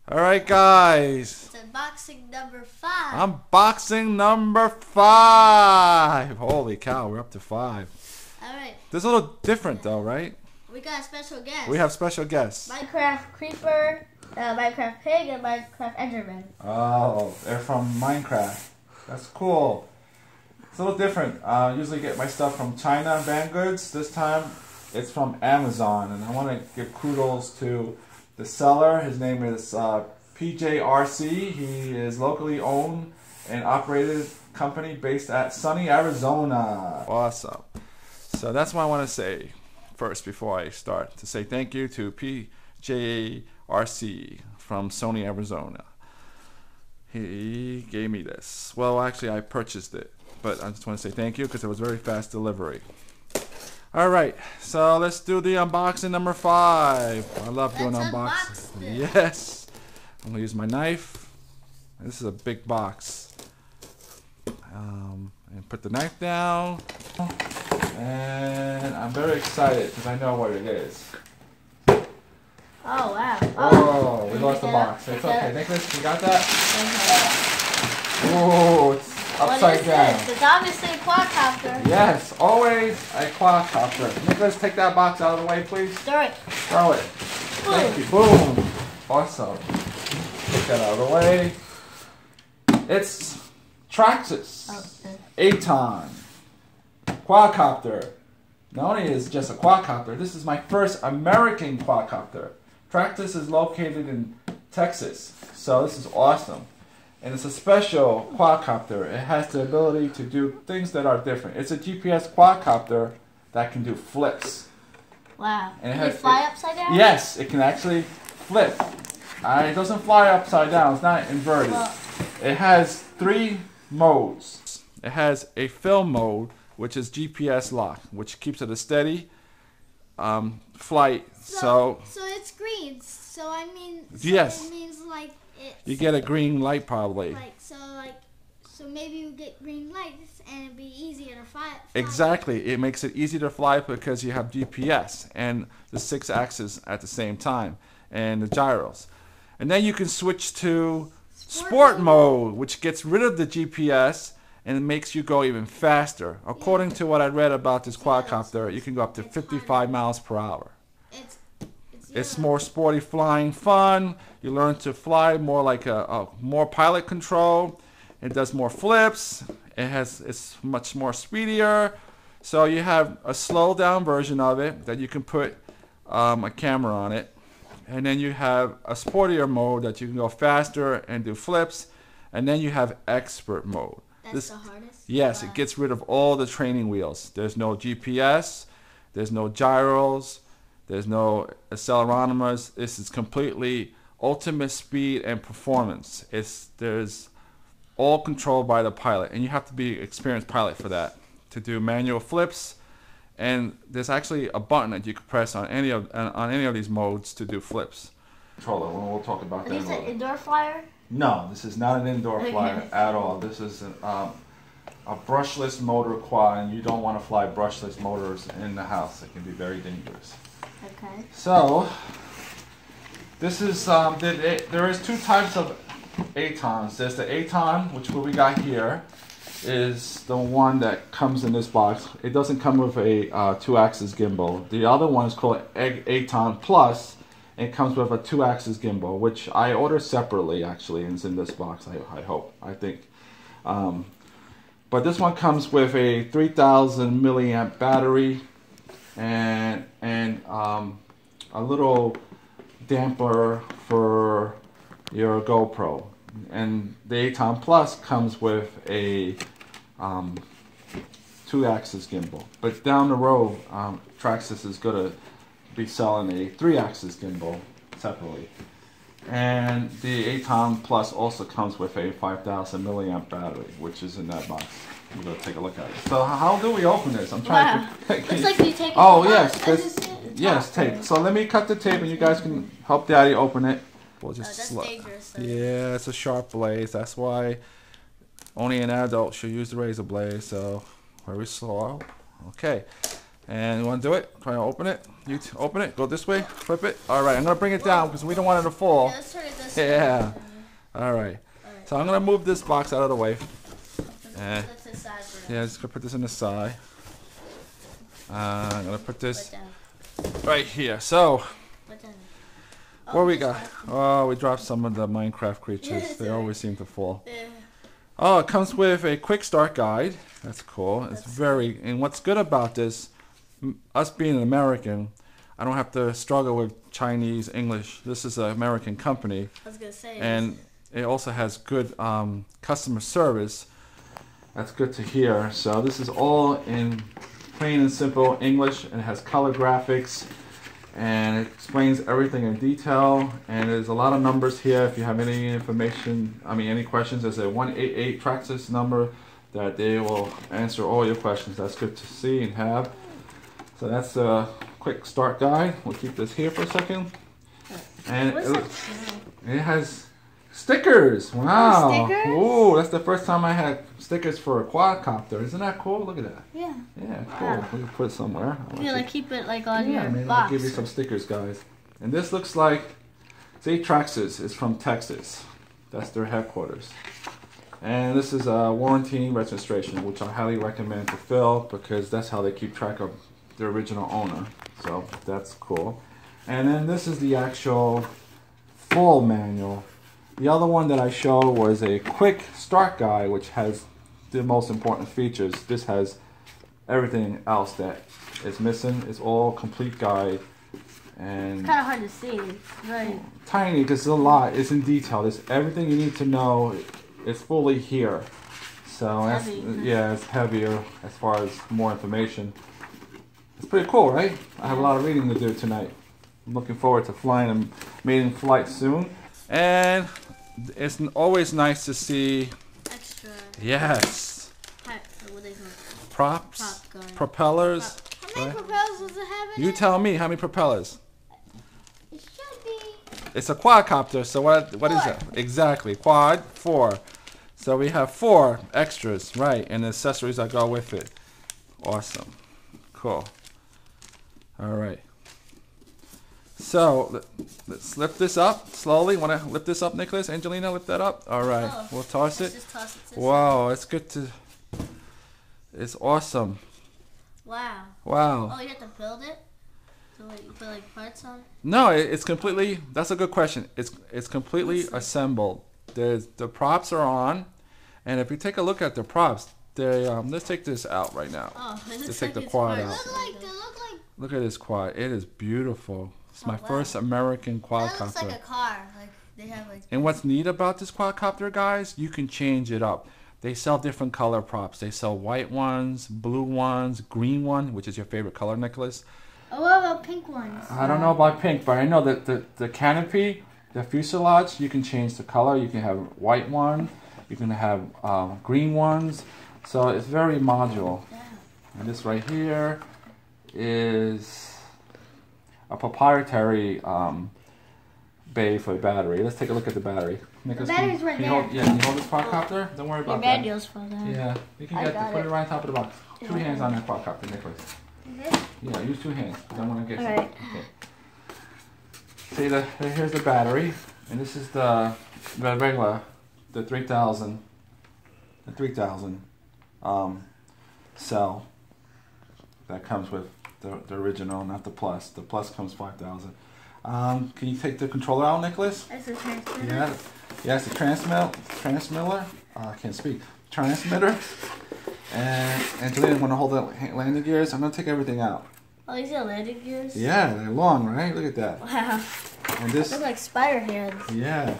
Alright guys, It's unboxing number 5. unboxing number 5. Holy cow, we're up to 5. Alright, This is a little different though, right? we got a special guest. We have special guests. Minecraft Creeper, Minecraft Pig, and Minecraft Enderman. Oh, they're from Minecraft. That's cool. It's a little different. I usually get my stuff from China Vanguards. This time it's from Amazon, and I want to give kudos to the seller. His name is PJRC. He is locally owned and operated company based at Sunny, Arizona. Awesome. So that's what I want to say first before I start, to say thank you to PJRC from Sunny, Arizona. He gave me this. Well, actually, I purchased it, but I just want to say thank you because it was very fast delivery. All right, so let's do the unboxing number 5. I love doing unboxing. Yes, I'm gonna use my knife. This is a big box. And put the knife down. And I'm very excited because I know what it is. Oh, wow. Oh, we lost the box. It's okay. Nicholas, you got that? Oh, it's upside down. This? It's obviously a quadcopter. Yes, always a quadcopter. Nicholas, take that box out of the way, please. Throw it. Throw it. Thank you. Boom. Awesome. Take that out of the way. It's Traxxas Aton quadcopter. Not only is it just a quadcopter, this is my first American quadcopter. Traxxas is located in Texas, so this is awesome. And it's a special quadcopter. It has the ability to do things that are different. It's a GPS quadcopter that can do flips. Wow. And Can it fly upside down? Yes, it can actually flip. It doesn't fly upside down. It's not inverted. Well, it has 3 modes. It has a film mode, which is GPS lock, which keeps it a steady flight. So it's green. So I mean, yes. It means like it's You get a green light probably. So maybe you get green lights and it'd be easier to fly. Exactly. It makes it easy to fly because you have GPS and the 6 axes at the same time and the gyros. And then you can switch to sport mode, which gets rid of the GPS and it makes you go even faster. According to what I read about this quadcopter, you can go up to 55 miles per hour. It's more sporty flying fun. You learn to fly more like a more pilot control. It does more flips. It's much more speedier. So you have a slow down version of it that you can put a camera on it. And then you have a sportier mode that you can go faster and do flips. And then you have expert mode. That's the hardest? Yes, it gets rid of all the training wheels. There's no GPS. There's no gyros. There's no accelerometers. This is completely ultimate speed and performance. There's all controlled by the pilot, and you have to be an experienced pilot for that to do manual flips. And there's actually a button that you can press on any of these modes to do flips. Controller. We'll talk about that. Is this an indoor flyer? No, this is not an indoor flyer at all. This is a brushless motor quad, and you don't want to fly brushless motors in the house. It can be very dangerous. Okay. So, this is there is 2 types of Atons. There's the Aton, which what we got here is the one that comes in this box. It doesn't come with a 2-axis gimbal. The other one is called Aton Plus. It comes with a 2-axis gimbal, which I ordered separately actually, and it's in this box. I think. But this one comes with a 3,000 milliamp battery and a little damper for your GoPro. And the Aton Plus comes with a 2-axis gimbal. But down the road, Traxxas is going to be selling a 3-axis gimbal separately. And the Aton Plus also comes with a 5,000 milliamp battery, which is in that box. We're going to take a look at it. So how do we open this? I'm trying to... Looks like you take it. Oh, yes. Yes, tape. So let me cut the tape and you guys can help Daddy open it. We'll just that's dangerous. Yeah, it's a sharp blade. That's why only an adult should use the razor blade. So very slow. Okay. And you want to do it? Try to open it. You open it. Go this way. Flip it. All right. I'm gonna bring it down because we don't want it to fall. Yeah, let's turn it this way. Yeah. All right. So I'm gonna move this box out of the way. And Let's decide for yeah, just gonna put this in the side. I'm gonna put this down. right here. So Put down. what we got? Oh, we dropped some of the Minecraft creatures. They always seem to fall. Yeah. Oh, it comes with a quick start guide. That's cool. It's very, and what's good about this, us being an American, I don't have to struggle with Chinese, English. This is an American company. I was gonna say. And it also has good customer service. That's good to hear. So this is all in plain and simple English, and it has color graphics, and it explains everything in detail. And there's a lot of numbers here. If you have any information, any questions, there's a 188 Traxxas number that they will answer all your questions. That's good to see and have. So that's a quick start guide. We'll keep this here for a second. And it has stickers. Wow. Stickers? Ooh, that's the first time I had stickers for a quadcopter. Isn't that cool? Look at that. Yeah. Yeah, cool. Wow. We can put it somewhere. Yeah, like keep it like on Yeah, your maybe box. I'll give you some stickers, guys. And this looks like, see, Traxxas is from Texas. That's their headquarters. And this is a warranty registration, which I highly recommend to fill because that's how they keep track of the original owner. So that's cool. And then this is the actual full manual. The other one that I showed was a quick start guide, which has the most important features. This has everything else that is missing. It's all complete guide. And Kind of hard to see. Right. tiny because it's a lot. It's in detail. It's everything you need to know. It's fully here. So that's, Heavy. yeah, it's heavier as far as more information. It's pretty cool, right? I have a lot of reading to do tonight. I'm looking forward to flying a maiden flight soon. And it's always nice to see, Extra. yes, What they call props, Prop guard. propellers. How many propellers does it have in You it? tell me how many propellers. It should be. It's a quadcopter, so what is Four. that? Exactly, quad, 4. So we have 4 extras, right, and the accessories that go with it. Awesome. Cool. All right. So let's lift this up slowly. Want to lift this up, Nicholas? Angelina, lift that up. All right. Oh, We'll toss let's it. just toss it to Wow, it's good to. It's awesome. Wow. Wow. Oh, you have to build it? So like, you put like parts on it? No, it's completely. That's a good question. It's completely assembled. The props are on, and if you take a look at the props, they let's take this out right now. Oh, it Let's looks take like the it's quad parts. out. They look like. Look at this quad. It is beautiful. It's my wow. first American That looks quadcopter. like a car. Like they have like. And what's neat about this quadcopter, guys, you can change it up. They sell different color props. They sell white ones, blue ones, green one, which is your favorite color, Nicholas. Oh, what about pink ones? I don't know about pink, but I know that the canopy, the fuselage, you can change the color. You can have white one, you can have green ones. So it's very modular. Yeah. And this right here is a proprietary bay for the battery. Let's take a look at the battery. Nicholas, battery's right can you there. hold, yeah, can you hold this quadcopter? Don't worry Your about that. manuals for that. Yeah, you can I get got put it. it right on top of the box. 2 Yeah. hands on that quadcopter, Nicholas. This? Yeah, use 2 hands because I want to get. Alright. Okay. See here's the battery, and this is the regular, the 3000 cell that comes with the original, not the plus. The plus comes 5000. Can you take the controller out, Nicholas? That's a transmitter. Yeah, yes, the transmitter. I can't speak. Transmitter. And Angelina, want to hold the landing gears? I'm gonna take everything out. Oh, these are landing gears? Yeah, they're long, right? Look at that. Wow. And this, They're like spider hands. yeah.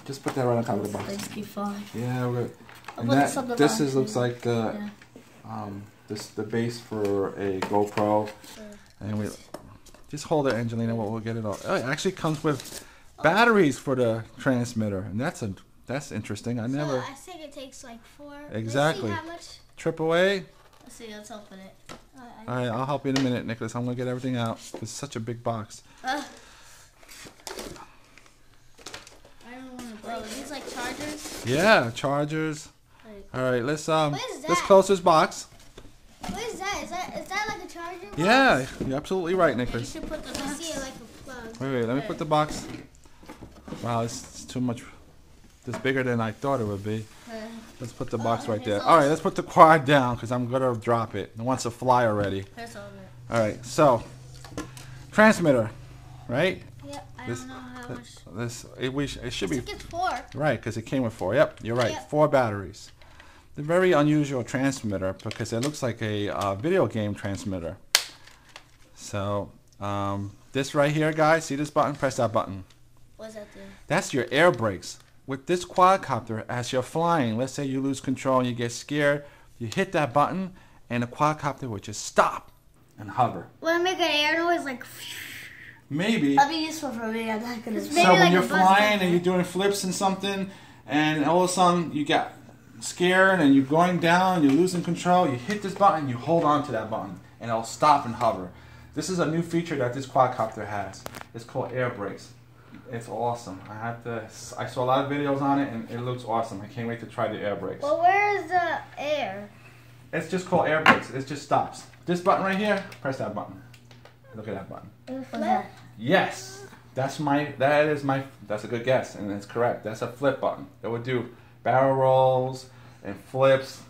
Just put that right on top of the box. They just keep falling. Yeah, we're. I'll And put this on the this box, is looks too. like the the base for a GoPro. And we just hold it, Angelina. We'll get it all. Oh, it actually comes with batteries for the transmitter, and that's interesting. I never. So I think it takes like 4. Exactly. Let's see how much. AAA. Let's see. Let's open it. All right, I'll help you in a minute, Nicholas. I'm gonna get everything out. It's such a big box. I don't want to break. These like chargers. Yeah, chargers. Like, All right, let's is let's that? close this box. what is that? Is that like a Yeah, you're absolutely right, Yeah, you Nicholas. should put the box. I see it like a plug. Wait, let me put the box. Wow, it's too much. It's bigger than I thought it would be. Let's put the box right there. All right, let's put the quad down because I'm gonna drop it. It wants to fly already. All right, so transmitter, right? Yep, I This- don't know how much. It should I be think it's 4. right because it came with 4. Yep, you're right. Yep. 4 batteries. The very unusual transmitter because it looks like a video game transmitter. So this right here, guys, see this button? Press that button. What's that do? That's your air brakes. With this quadcopter, as you're flying, let's say you lose control and you get scared, you hit that button and the quadcopter will just stop and hover. Will it make an air noise like? Maybe. That'd be useful for me. I'm not gonna. Maybe So when like you're a bus flying filter. and you're doing flips and something, and all of a sudden you get scared and you're going down, you're losing control, you hit this button, you hold on to that button, and it'll stop and hover. This is a new feature that this quadcopter has. It's called air brakes. It's awesome. I saw a lot of videos on it, and it looks awesome. I can't wait to try the air brakes. Well, where is the air? It's just called air brakes. It just stops. This button right here, press that button. Look at that button. The flip? that? Yes, that's a good guess, and it's correct. That's a flip button. It would do barrel rolls and flips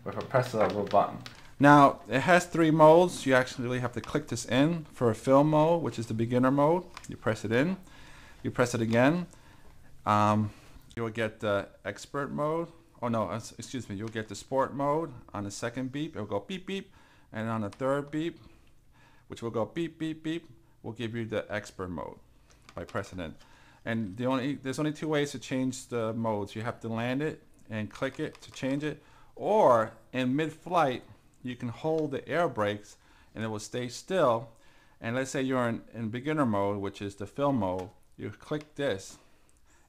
with a press of a little button. Now, it has 3 modes. You actually have to click this in for a film mode, which is the beginner mode. You press it in. You press it again. You'll get the expert mode. Oh no, excuse me. You'll get the sport mode on the second beep. It'll go beep beep, and on the third beep, which will go beep beep beep, will give you the expert mode by pressing it. And there's only 2 ways to change the modes. You have to land it and click it to change it, or in mid-flight you can hold the air brakes and it will stay still. And let's say you're in beginner mode, which is the film mode. You click this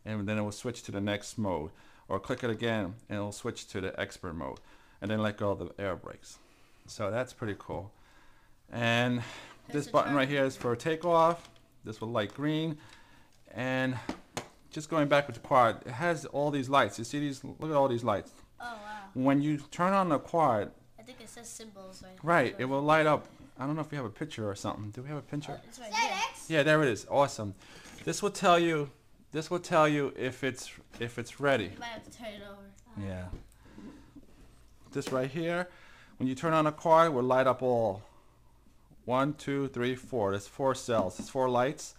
and then it will switch to the next mode, or click it again and it will switch to the expert mode, and then let go of the air brakes. So that's pretty cool. And this button right here is for takeoff. This will light green. And just going back with the quad, it has all these lights. You see these? Look at all these lights. Oh wow! When you turn on the quad, I think it says symbols right. right, it will light up. I don't know if we have a picture or something. Do we have a picture? It's right here. Yeah, there it is. Awesome. This will tell you. This will tell you if it's ready. You might have to turn it over. Yeah. This right here, when you turn on a quad, will light up all 1, 2, 3, 4. There's 4 cells. There's 4 lights,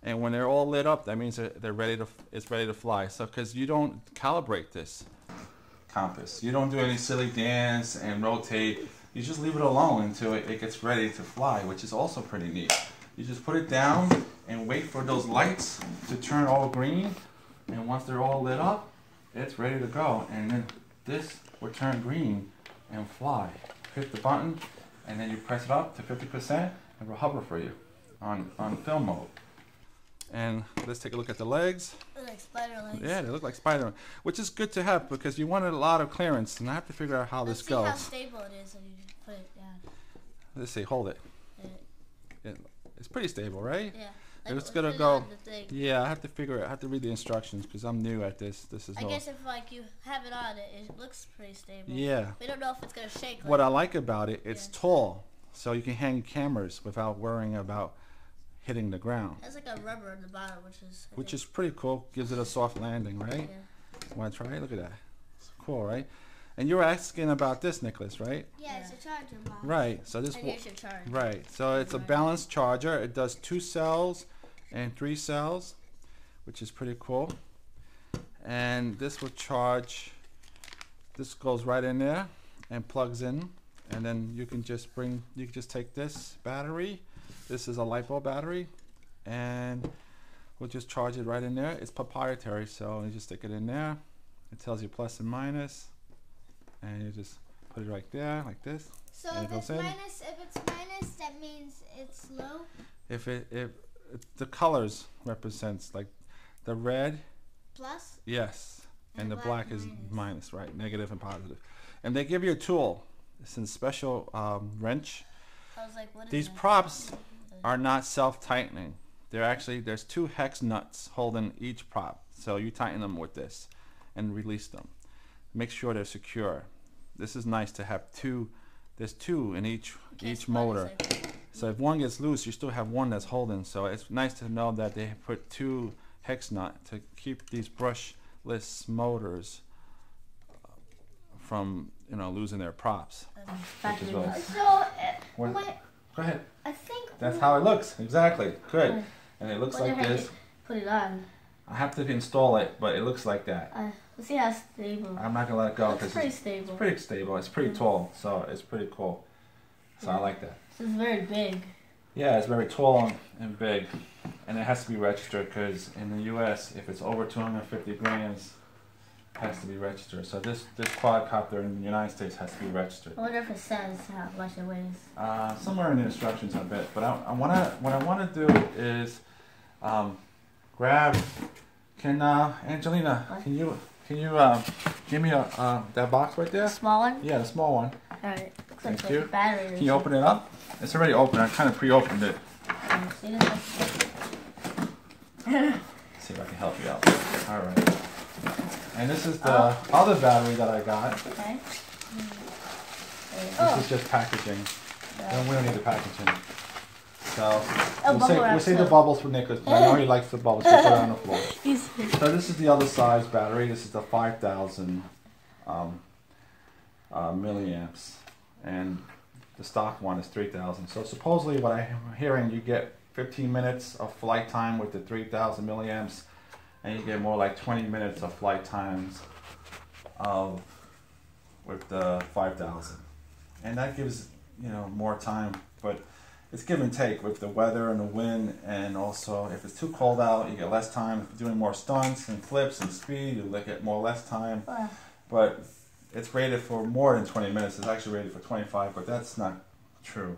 and when they're all lit up, that means they're ready to. It's ready to fly. So, because you don't calibrate this compass, you don't do any silly dance and rotate. You just leave it alone until it gets ready to fly, which is also pretty neat. You just put it down and wait for those lights to turn all green, and once they're all lit up, it's ready to go. And then this will turn green and fly. Hit the button, and then you press it up to 50%, and it will hover for you on film mode. And let's take a look at the legs. They're like spider legs. Yeah, they look like Spider-Man, which is good to have because you wanted a lot of clearance, and I have to figure out how Let's this see how goes. stable it is when you put it down. Let's see, hold it. It's pretty stable, right? Yeah. It's let's gonna put it go. on the thing. Yeah, I have to figure it. I have to read the instructions because I'm new at this. This is I all. guess if like you have it on it, it looks pretty stable. Yeah. We don't know if it's gonna shake. What I like about it, it's Yeah. tall, so you can hang cameras without worrying about hitting the ground, It has like a rubber in the bottom, which is pretty cool. Gives it a soft landing, right? Yeah. Want to try it? Look at that. It's cool, right? And you were asking about this, Nicholas, right? Yeah, it's a charger box. Right. So this. And here's your charger. Right. So it's a balanced charger. It does 2 cells and 3 cells, which is pretty cool. And this will charge. This goes right in there and plugs in, and then you can just take this battery. This is a LiPo battery, and we'll just charge it right in there. It's proprietary, so you just stick it in there. It tells you plus and minus, and you just put it right there like this. So And it if goes it's in. minus, that means it's low. If the colors represents like the red, Plus. yes, and And the black is minus. minus, right? Negative and positive. And they give you a tool. It's a special wrench. I was like, what is These that? props are not self-tightening. There's 2 hex nuts holding each prop. So you tighten them with this and release them. Make sure they're secure. This is nice to have 2 there's two in each Can't spot motor. a cycle. So if one gets loose, you still have one that's holding. So it's nice to know that they put two hex nut to keep these brushless motors from losing their props. Which is really- What- Go ahead. I think That's how it looks. Exactly. Good. And it looks like whenever I this. put it on, I have to install it, but it looks like that. let's see how stable. I'm not gonna let it go It's because pretty it's stable. pretty stable. It's pretty tall, so it's pretty cool. So I like that. So it's very big. Yeah, it's very tall and big, and it has to be registered because in the U.S., if it's over 250 grams, it has to be registered. So this quadcopter in the United States has to be registered. I wonder if it says how much it weighs. Somewhere in the instructions a bit, but what I want to do is grab. Can Angelina? What? Can you give me that box right there? The small one? Yeah, the small one. Alright. Looks Thank like you. a battery. Can you open it up? It's already open. I kind of pre-opened it. See this? See if I can help you out. All right. And this is the other battery that I got. Okay. This is just packaging. And we don't need the packaging. So bubble we'll wrap save the too. bubbles for Nicholas. I know he likes the bubbles. So put it on the floor. Easy. So this is the other size battery. This is the 5,000 milliamps, and the stock one is 3,000. So supposedly, what I'm hearing, you get 15 minutes of flight time with the 3,000 milliamps, and you get more like 20 minutes of flight times with the 5,000, and that gives more time, but it's give and take with the weather and the wind, and also if it's too cold out, you get less time. If you're doing more stunts and flips and speed, you get less time. Wow. But it's rated for more than 20 minutes. It's actually rated for 25, but that's not true.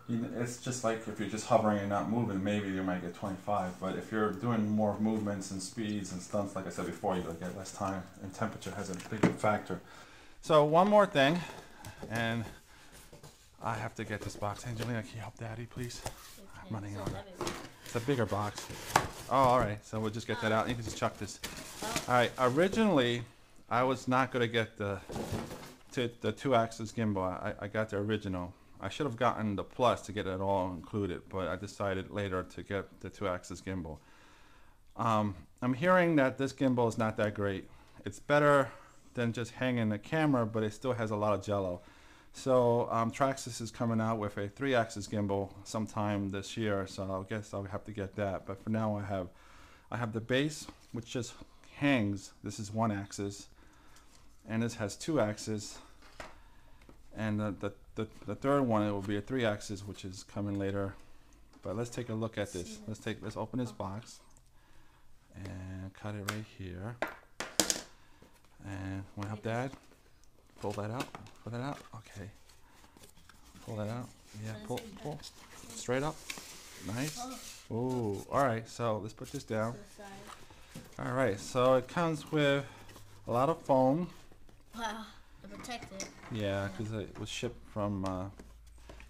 It's just like if you're just hovering and not moving, maybe you might get 25. But if you're doing more movements and speeds and stunts, like I said before, you're going to get less time. And temperature has a big factor. So one more thing, and I have to get this box. Angelina, can you help Daddy, please? I'm running out. It's a bigger box. Oh, all right. So we'll just get that out. You can just chuck this. All right. Originally, I was not going to get the 2-axis gimbal. I got the original. I should have gotten the Plus to get it all included, but I decided later to get the 2-axis gimbal. I'm hearing that this gimbal is not that great. It's better than just hanging the camera, but it still has a lot of jello. So Traxxas is coming out with a 3-axis gimbal sometime this year, so I guess I'll have to get that. But for now, I have the base, which just hangs. This is 1 axis, and this has 2 axes. And the third one, it will be a 3-axis, which is coming later. But let's take a look at this. Let's open this box and cut it right here. And want to help Dad? Pull that out. Pull that out. Okay. Pull that out. Yeah. Pull. Straight up. Nice. Ooh. All right. So let's put this down. All right. So it comes with a lot of foam. Wow. To protect it. Yeah, because it was shipped from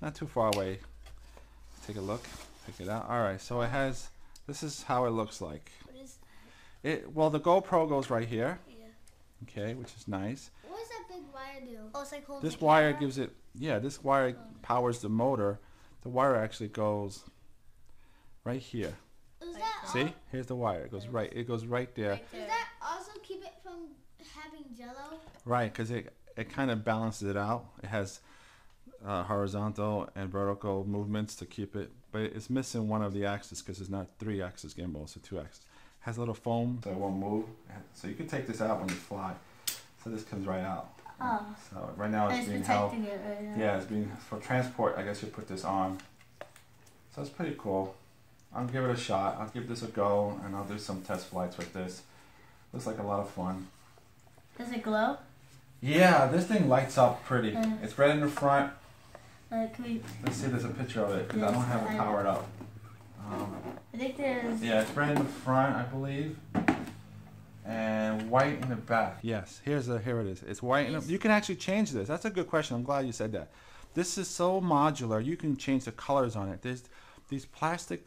not too far away. Take a look. Pick it out. All right. So it has. This is how it looks like. What is Well, the GoPro goes right here. yeah. Okay, which is nice. What does that big wire do? Oh, it's like holding This the wire camera? gives it, this wire powers the motor. The wire actually goes right here. Does that See? Here's the wire. It goes right there. Right does there. that also keep it from having jello? Right, because it kind of balances it out. It has horizontal and vertical movements to keep it, but it's missing one of the axes because it's not 3-axis gimbal, it's a 2-axis. Has a little foam, so it won't move. So you can take this out when you fly. So this comes right out. Oh. So right now And it's it's being held. protecting it right now. Yeah, it's being for transport. I guess you put this on. So it's pretty cool. I'll give it a shot. I'll give this a go, and I'll do some test flights with this. Looks like a lot of fun. Does it glow? Yeah, this thing lights up pretty. It's red in the front. Can we? Let's see if there's a picture of it, because I Yes, don't have it I- powered up. I think there's. Yeah, it's red in the front, I believe, and white in the back. Yes, here it is. It's white. You can actually change this. That's a good question. I'm glad you said that. This is so modular. You can change the colors on it. There's these plastic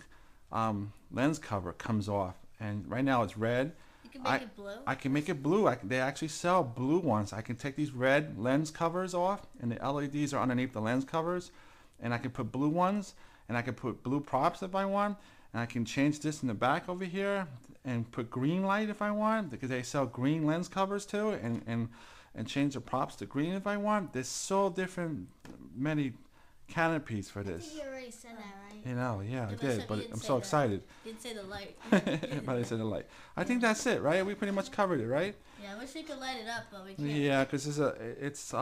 lens cover comes off, and right now it's red. You can make it blue. I can make it blue. They actually sell blue ones. I can take these red lens covers off, and the LEDs are underneath the lens covers, and I can put blue ones, and I can put blue props if I want, and I can change this in the back over here and put green light if I want, because they sell green lens covers too, and change the props to green if I want. There's so different, many canopies for I this. think you already said that, right? You know, yeah, I Unless did, you but didn't I'm say so that. excited. Didn't say the light. But I said the light. I think that's it, right? We pretty much covered it, right? Yeah, I wish we could light it up, but we can't. Yeah, because it's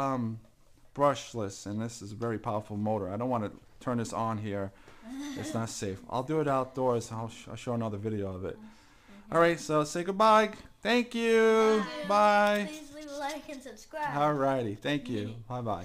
brushless, and this is a very powerful motor. I don't want to turn this on here. It's not safe. I'll do it outdoors. I'll show another video of it. All right, so say goodbye. Thank you. Bye. Please leave a like and subscribe. All righty. Thank you. Bye-bye.